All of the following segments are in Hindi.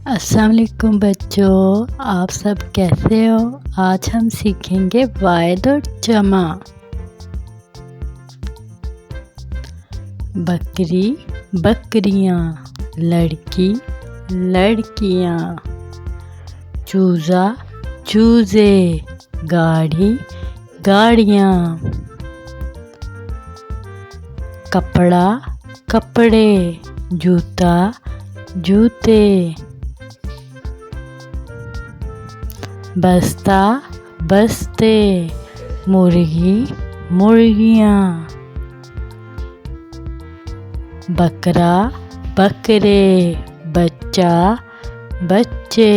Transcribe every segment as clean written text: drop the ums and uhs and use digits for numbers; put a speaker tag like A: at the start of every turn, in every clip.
A: अस्सलाम वालेकुम बच्चों, आप सब कैसे हो। आज हम सीखेंगे वाहिद और जमा। बकरी बकरियाँ, लड़की लड़कियाँ, चूज़ा चूज़े, गाड़ी गाड़ियाँ, कपड़ा कपड़े, जूता जूते, बस्ता बस्ते, मुर्गी मुर्गियाँ, बकरा बकरे, बच्चा बच्चे,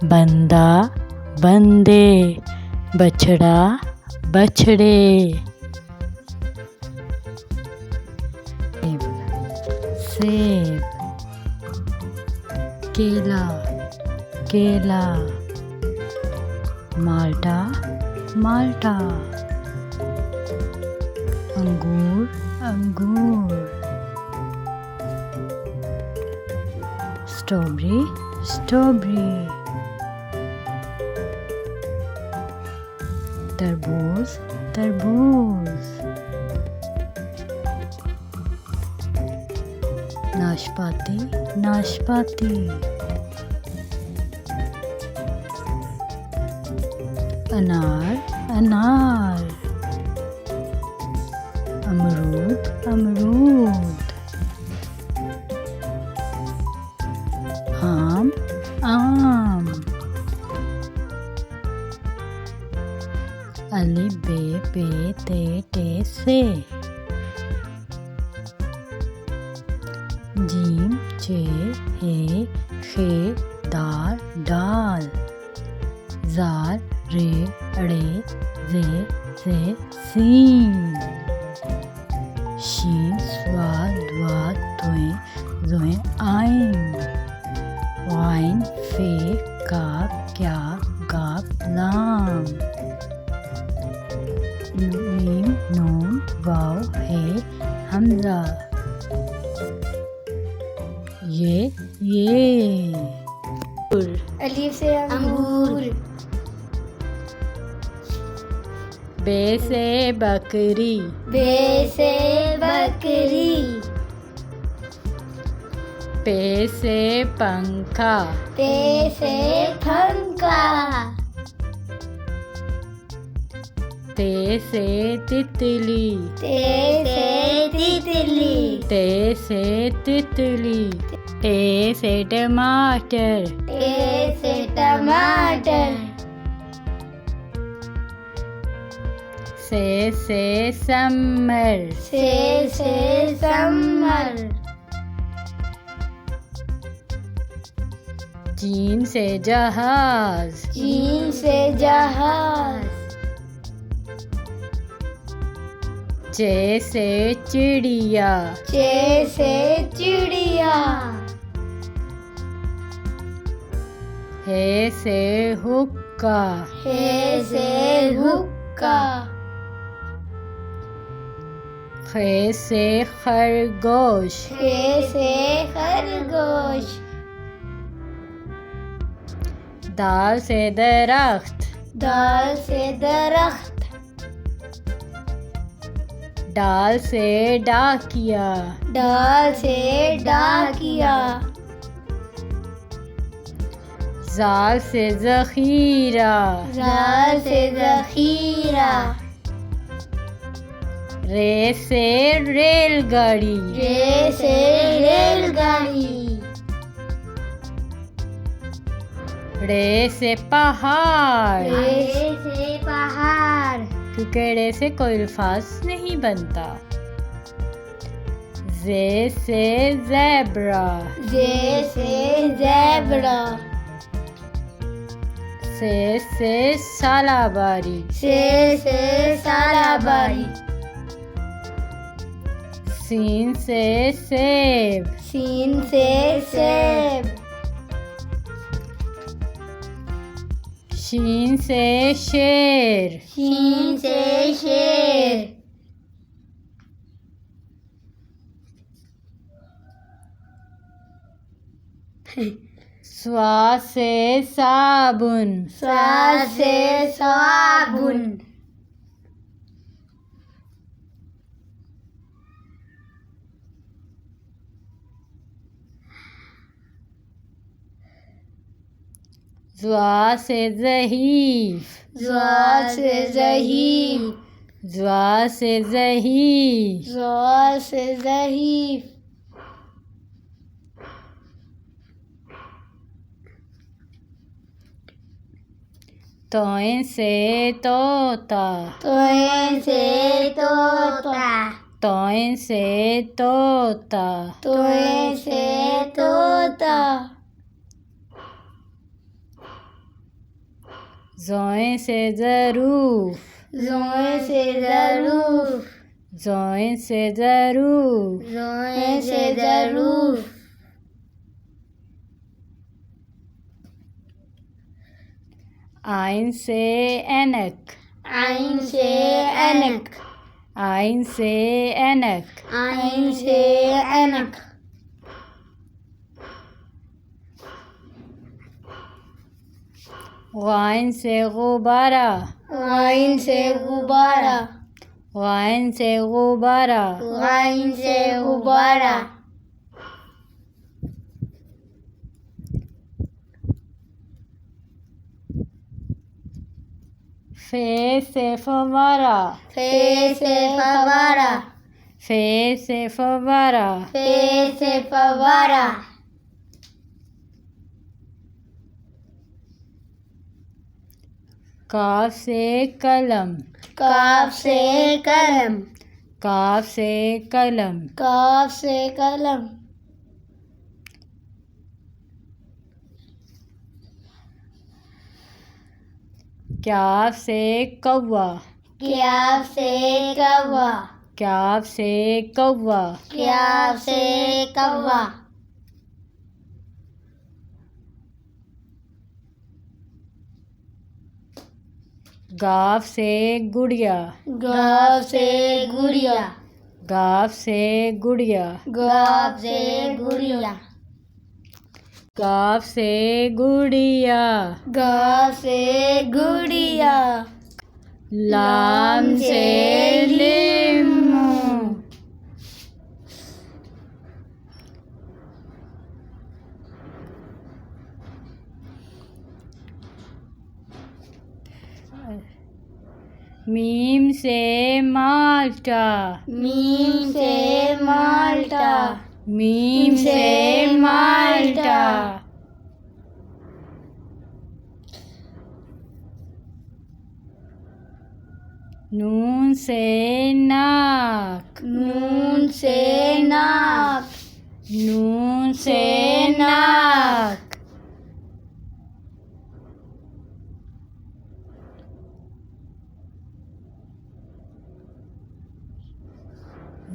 A: बंदा बंदे, बछड़ा बछड़े। सेब, केला केला, माल्टा माल्टा, अंगूर अंगूर, स्ट्रॉबेरी स्ट्रॉबेरी, तरबूज तरबूज, नाशपाती नाशपाती, अनार अनार, अमरूद अमरूद, आम आम, अलिफ बे पे ते टे से, जीम चे हे खे दाल डाल, जार रे अड़े जे सीन, शीन स्वाद द्वा तुएं जुएं आइन, वाइन फे काफ क्या गाफ लाम, मीम नून वाव हे हमजा, ये
B: अलीफ से अंगूर,
A: बे से बकरी,
B: बे से बकरी,
A: पे से पंखा,
B: पे से पंखा,
A: ते से तितली,
B: ते से तितली,
A: ते से तितली, टे से टमाटर,
B: टे से टमाटर,
A: से समर,
B: से समर,
A: जीन से जहाज,
B: जीन से जहाज,
A: चे से चिड़िया,
B: चे से चिड़िया,
A: हे से हुक्का,
B: हे से हुक्का,
A: खे से खरगोश,
B: खे से खरगोश,
A: दाल से दरख्त,
B: दाल से दरख्त,
A: डाल से डाकिया,
B: डाल से डाकिया,
A: जाल से जखीरा,
B: जाल से जखीरा,
A: रे से रेलगाड़ी,
B: रे से रेलगाड़ी,
A: रे से पहाड़,
B: रे से पहाड़,
A: क्योंकि रे से कोई अल्फाज नहीं बनता। जे से ज़ेब्रा,
B: जे से ज़ेब्रा,
A: से सालाबारी,
B: से सालाबारी,
A: सीन से सेब,
B: सीन से सेब,
A: शीन से शेर,
B: शीन से शेर,
A: स्वा से साबुन,
B: सा से साबुन,
A: ज़्वा से ज़हीफ,
B: ज़ा से ज़हीफ,
A: ज़्वा से ज़हीफ,
B: ज़ा से ज़हीफ,
A: तोइन से तोता,
B: तोइन से तोता,
A: तोइन से तोता,
B: तोइन से तोता,
A: ज़ोइन से ज़रूफ,
B: ज़ोइन से ज़रूफ,
A: ज़ोइन से ज़रूफ,
B: ज़ोइन से ज़रूफ,
A: आइन से ऐनक,
B: आइन से ऐनक,
A: आइन से ऐनक,
B: आइन से ऐनक,
A: गाइन से गुब्बारा,
B: गाइन से गुब्बारा,
A: गाइन से गुब्बारा,
B: गाइन से गुब्बारा,
A: फे से फवारा,
B: फे से फवारा,
A: फे से फवारा,
B: फे से फवारा,
A: काफ से कलम,
B: काफ से कलम,
A: काफ से कलम,
B: काफ से कलम,
A: क्याफ से कौवा,
B: क्याफ से कौवा,
A: क्याफ से कौवा,
B: क्याफ से कौवा,
A: गाफ से गुड़िया,
B: गाफ से गुड़िया,
A: गाफ से गुड़िया,
B: गाफ से गुड़िया,
A: गाफ से गुड़िया,
B: गाफ से गुड़िया,
A: लाम से लिम्मू, मीम से माल्टा,
B: मीम से माल्टा,
A: मीम से माल्टा, नून से नाक,
B: नून से नाक,
A: नून से नाक,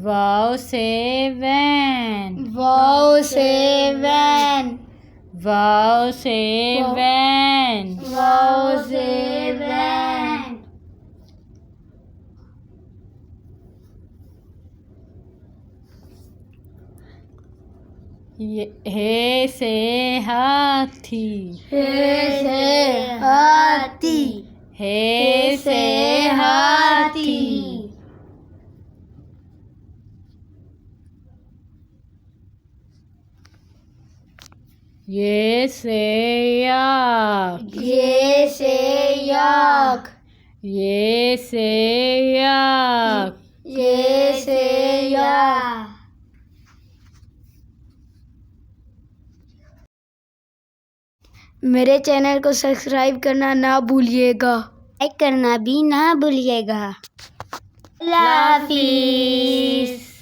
A: वाव से वैन,
B: वाव से वैन,
A: वाव से वैन,
B: वाव से वैन,
A: हे से हाथी,
B: हे से हाथी,
A: हे से हाथी, ये से याक,
B: ये से याक,
A: ये से याक,
B: ये से याक। मेरे चैनल को सब्सक्राइब करना ना भूलिएगा, लाइक करना भी ना भूलिएगा। अल्लाह हाफिज़।